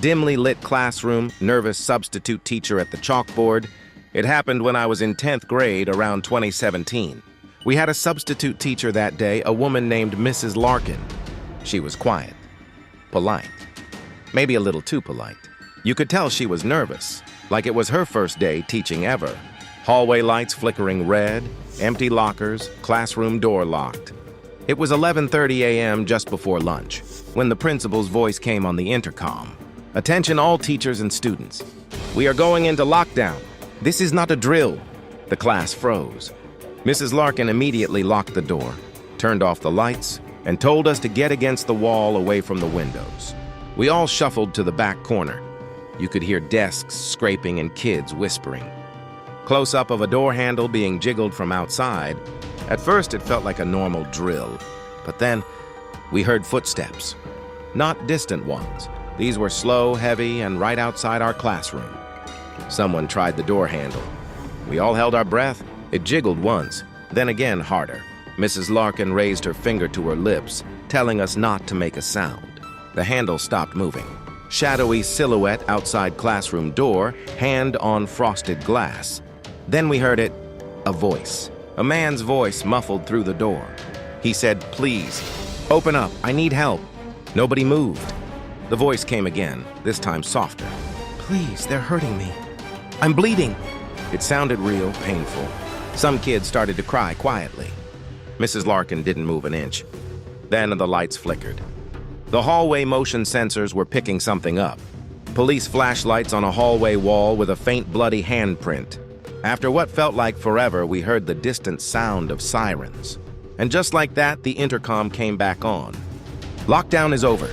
Dimly lit classroom, nervous substitute teacher at the chalkboard. It happened when I was in 10th grade around 2017. We had a substitute teacher that day, a woman named Mrs. Larkin. She was quiet, polite, maybe a little too polite. You could tell she was nervous, like it was her first day teaching ever. Hallway lights flickering red, empty lockers, classroom door locked. It was 11:30 a.m. just before lunch, when the principal's voice came on the intercom. "Attention all teachers and students. We are going into lockdown. This is not a drill." The class froze. Mrs. Larkin immediately locked the door, turned off the lights, and told us to get against the wall away from the windows. We all shuffled to the back corner. You could hear desks scraping and kids whispering. Close-up of a door handle being jiggled from outside. At first, it felt like a normal drill, but then we heard footsteps. Not distant ones. These were slow, heavy, and right outside our classroom. Someone tried the door handle. We all held our breath. It jiggled once, then again harder. Mrs. Larkin raised her finger to her lips, telling us not to make a sound. The handle stopped moving. Shadowy silhouette outside classroom door, hand on frosted glass. Then we heard it, a voice. A man's voice muffled through the door. He said, "Please, open up, I need help." Nobody moved. The voice came again, this time softer. "Please, they're hurting me. I'm bleeding." It sounded real, painful. Some kids started to cry quietly. Mrs. Larkin didn't move an inch. Then the lights flickered. The hallway motion sensors were picking something up. Police flashlights on a hallway wall with a faint bloody handprint. After what felt like forever, we heard the distant sound of sirens. And just like that, the intercom came back on. "Lockdown is over.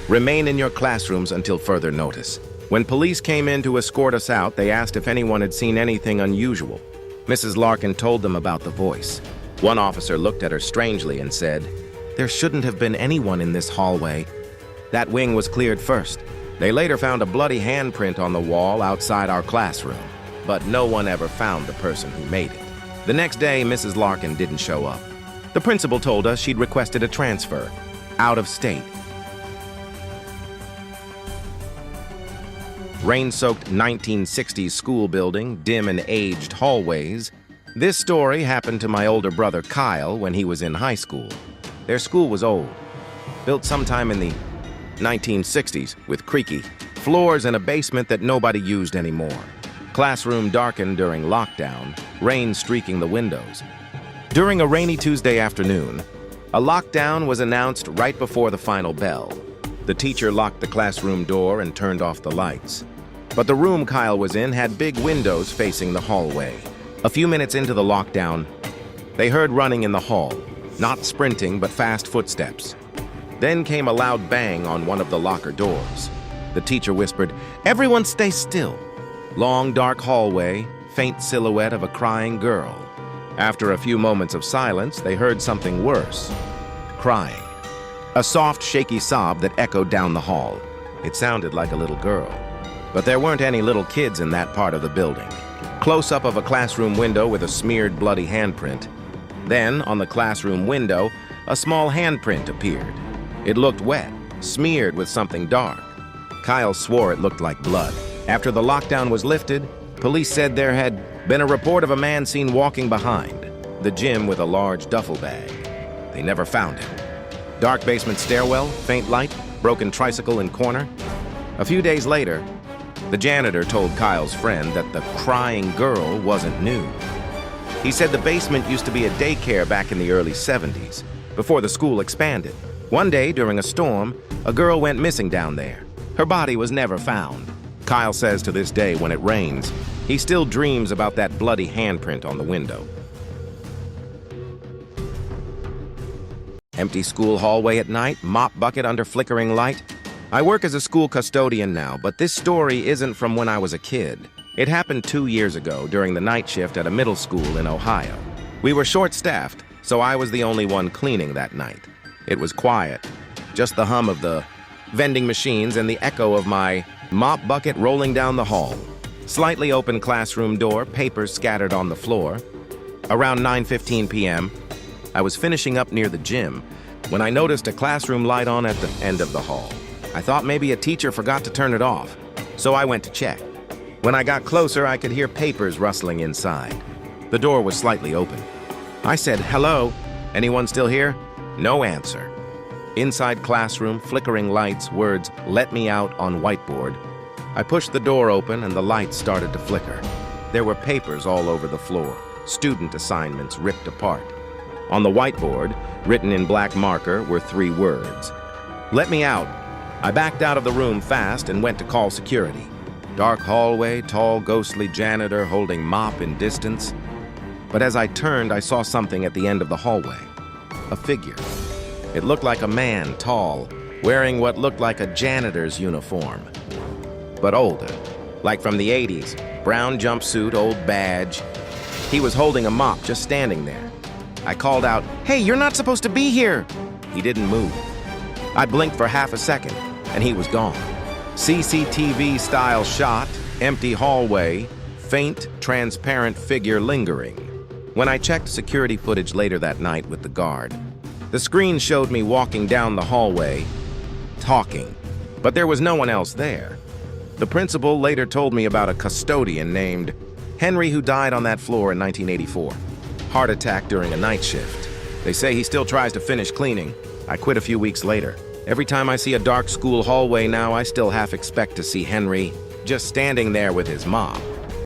Remain in your classrooms until further notice." When police came in to escort us out, they asked if anyone had seen anything unusual. Mrs. Larkin told them about the voice. One officer looked at her strangely and said, "There shouldn't have been anyone in this hallway." That wing was cleared first. They later found a bloody handprint on the wall outside our classroom, but no one ever found the person who made it. The next day, Mrs. Larkin didn't show up. The principal told us she'd requested a transfer, out of state. Rain-soaked 1960s school building, dim and aged hallways. This story happened to my older brother Kyle when he was in high school. Their school was old, built sometime in the 1960s with creaky floors and a basement that nobody used anymore. Classroom darkened during lockdown, rain streaking the windows. During a rainy Tuesday afternoon, a lockdown was announced right before the final bell. The teacher locked the classroom door and turned off the lights. But the room Kyle was in had big windows facing the hallway. A few minutes into the lockdown, they heard running in the hall, not sprinting but fast footsteps. Then came a loud bang on one of the locker doors. The teacher whispered, "Everyone stay still." Long dark hallway, faint silhouette of a crying girl. After a few moments of silence, they heard something worse. Crying. A soft, shaky sob that echoed down the hall. It sounded like a little girl. But there weren't any little kids in that part of the building. Close-up of a classroom window with a smeared, bloody handprint. Then, on the classroom window, a small handprint appeared. It looked wet, smeared with something dark. Kyle swore it looked like blood. After the lockdown was lifted, police said there had been a report of a man seen walking behind the gym with a large duffel bag. They never found him. Dark basement stairwell, faint light, broken tricycle in corner. A few days later, the janitor told Kyle's friend that the crying girl wasn't new. He said the basement used to be a daycare back in the early 70s, before the school expanded. One day, during a storm, a girl went missing down there. Her body was never found. Kyle says to this day, when it rains, he still dreams about that bloody handprint on the window. Empty school hallway at night, mop bucket under flickering light. I work as a school custodian now, but this story isn't from when I was a kid. It happened 2 years ago during the night shift at a middle school in Ohio. We were short-staffed, so I was the only one cleaning that night. It was quiet, just the hum of the vending machines and the echo of my mop bucket rolling down the hall. Slightly open classroom door, papers scattered on the floor. Around 9:15 p.m., I was finishing up near the gym when I noticed a classroom light on at the end of the hall. I thought maybe a teacher forgot to turn it off, so I went to check. When I got closer, I could hear papers rustling inside. The door was slightly open. I said, "Hello? Anyone still here?" No answer. Inside classroom, flickering lights, words, "Let me out" on whiteboard. I pushed the door open and the lights started to flicker. There were papers all over the floor, student assignments ripped apart. On the whiteboard, written in black marker, were 3 words. "Let me out." I backed out of the room fast and went to call security. Dark hallway, tall, ghostly janitor holding mop in distance. But as I turned, I saw something at the end of the hallway. A figure. It looked like a man, tall, wearing what looked like a janitor's uniform, but older, like from the 80s. Brown jumpsuit, old badge. He was holding a mop, just standing there. I called out, "Hey, you're not supposed to be here!" He didn't move. I blinked for half a second, and he was gone. CCTV-style shot, empty hallway, faint, transparent figure lingering. When I checked security footage later that night with the guard, the screen showed me walking down the hallway, talking, but there was no one else there. The principal later told me about a custodian named Henry who died on that floor in 1984. Heart attack during a night shift. They say he still tries to finish cleaning. I quit a few weeks later. Every time I see a dark school hallway now, I still half expect to see Henry just standing there with his mop.